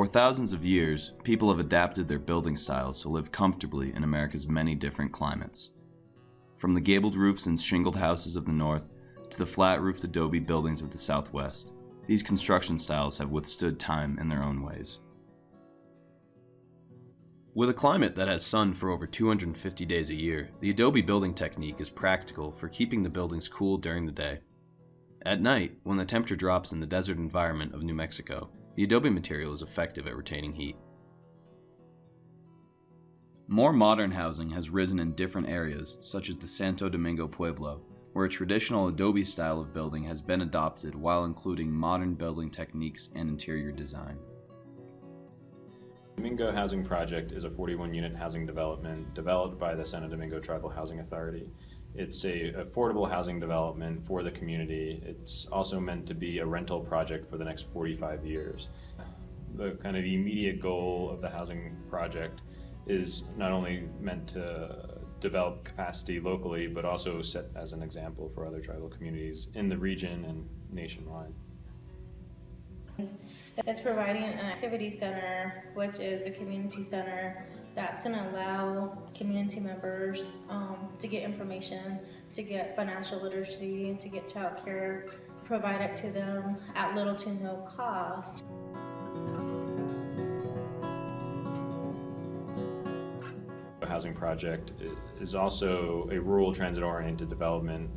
For thousands of years, people have adapted their building styles to live comfortably in America's many different climates. From the gabled roofs and shingled houses of the north to the flat-roofed adobe buildings of the southwest, these construction styles have withstood time in their own ways. With a climate that has sun for over 250 days a year, the adobe building technique is practical for keeping the buildings cool during the day. At night, when the temperature drops in the desert environment of New Mexico, the adobe material is effective at retaining heat. More modern housing has risen in different areas, such as the Santo Domingo Pueblo, where a traditional adobe style of building has been adopted while including modern building techniques and interior design. Domingo Housing Project is a 41-unit housing development developed by the Santo Domingo Tribal Housing Authority. It's an affordable housing development for the community. It's also meant to be a rental project for the next 45 years. The kind of immediate goal of the housing project is not only meant to develop capacity locally, but also set as an example for other tribal communities in the region and nationwide. It's providing an activity center, which is a community center that's going to allow community members to get information, to get financial literacy, to get child care provided to them at little to no cost. The housing project is also a rural transit-oriented development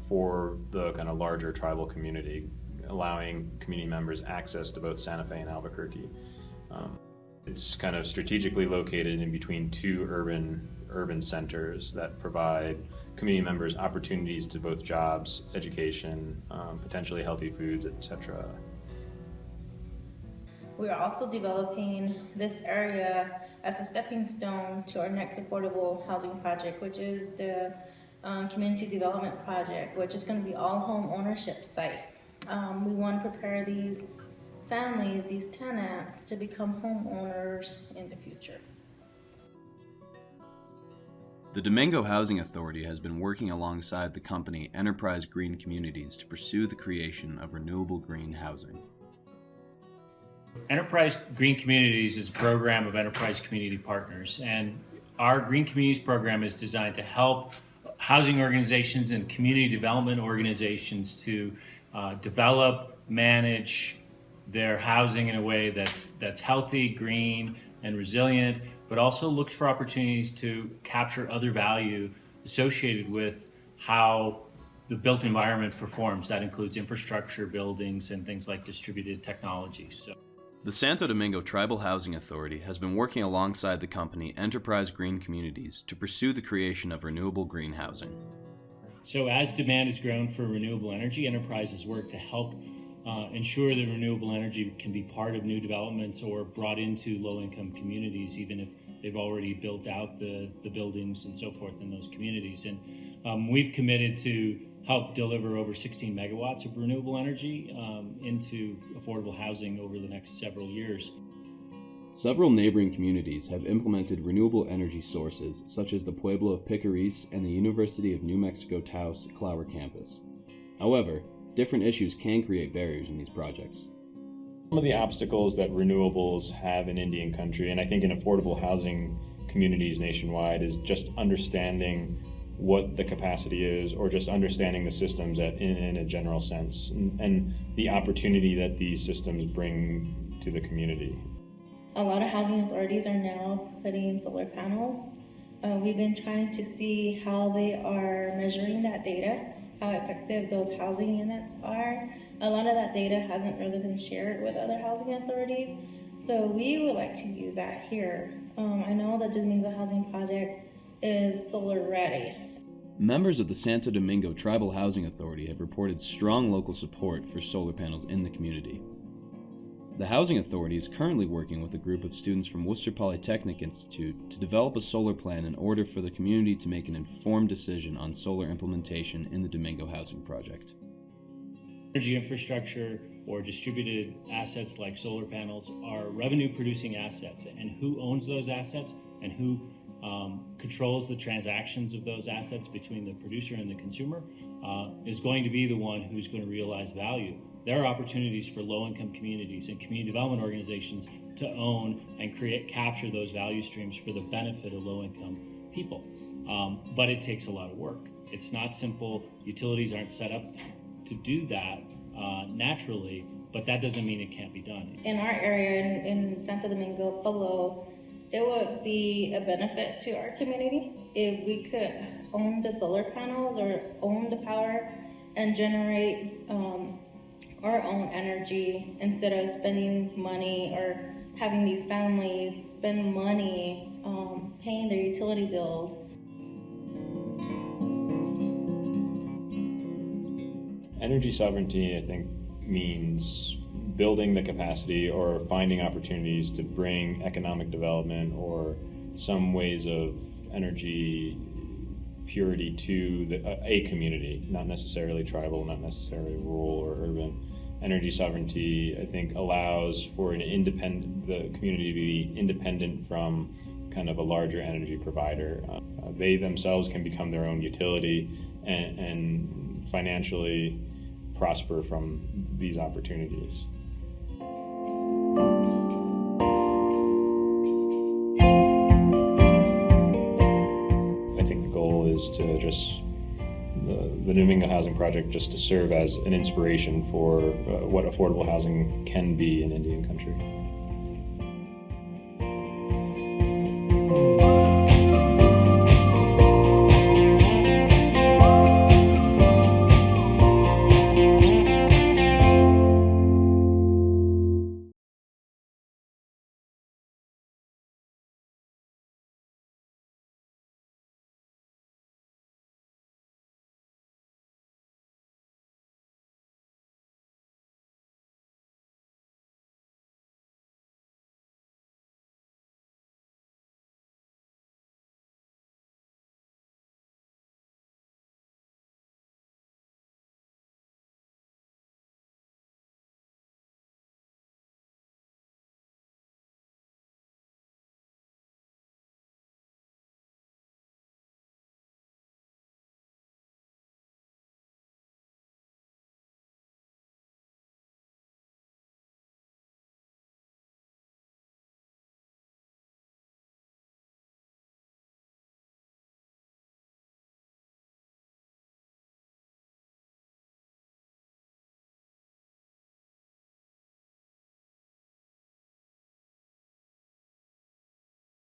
for the kind of larger tribal community, allowing community members access to both Santa Fe and Albuquerque. It's kind of strategically located in between two urban centers that provide community members opportunities to both jobs, education, potentially healthy foods, etc. We are also developing this area as a stepping stone to our next affordable housing project, which is the community development project, which is going to be all home ownership site. We want to prepare these families, these tenants, to become homeowners in the future. The Domingo Housing Authority has been working alongside the company Enterprise Green Communities to pursue the creation of renewable green housing. Enterprise Green Communities is a program of Enterprise Community Partners, and our Green Communities program is designed to help housing organizations and community development organizations to develop, manage their housing in a way that's healthy, green, and resilient, but also looks for opportunities to capture other value associated with how the built environment performs. That includes infrastructure, buildings, and things like distributed technologies. The Santo Domingo Tribal Housing Authority has been working alongside the company Enterprise Green Communities to pursue the creation of renewable green housing. So as demand has grown for renewable energy, Enterprise has worked to help ensure that renewable energy can be part of new developments or brought into low-income communities, even if they've already built out the buildings and so forth in those communities. And we've committed to help deliver over 16 megawatts of renewable energy into affordable housing over the next several years. Several neighboring communities have implemented renewable energy sources, such as the Pueblo of Picaris and the University of New Mexico Taos Clower campus. However, different issues can create barriers in these projects. Some of the obstacles that renewables have in Indian country, and I think in affordable housing communities nationwide, is just understanding what the capacity is, or just understanding the systems in a general sense, and the opportunity that these systems bring to the community. A lot of housing authorities are now putting solar panels. We've been trying to see how they are measuring that data, how effective those housing units are. A lot of that data hasn't really been shared with other housing authorities, so we would like to use that here. I know the Domingo Housing Project is solar ready. Members of the Santo Domingo Tribal Housing Authority have reported strong local support for solar panels in the community. The Housing Authority is currently working with a group of students from Worcester Polytechnic Institute to develop a solar plan in order for the community to make an informed decision on solar implementation in the Domingo Housing Project. Energy infrastructure or distributed assets like solar panels are revenue-producing assets, and who owns those assets and who controls the transactions of those assets between the producer and the consumer is going to be the one who's going to realize value there are opportunities for low-income communities and community development organizations to own and capture those value streams for the benefit of low-income people. But it takes a lot of work. It's not simple. Utilities aren't set up to do that naturally, but that doesn't mean it can't be done. In our area, in Santo Domingo, Pueblo, it would be a benefit to our community if we could own the solar panels or own the power and generate our own energy instead of spending money or having these families spend money paying their utility bills. Energy sovereignty, I think, means building the capacity or finding opportunities to bring economic development or some ways of energy purity to a community, not necessarily tribal, not necessarily rural or urban. Energy sovereignty, I think, allows for the community to be independent from kind of a larger energy provider. They themselves can become their own utility and financially prosper from these opportunities. I think the goal is to just the Domingo Housing Project just to serve as an inspiration for what affordable housing can be in Indian country.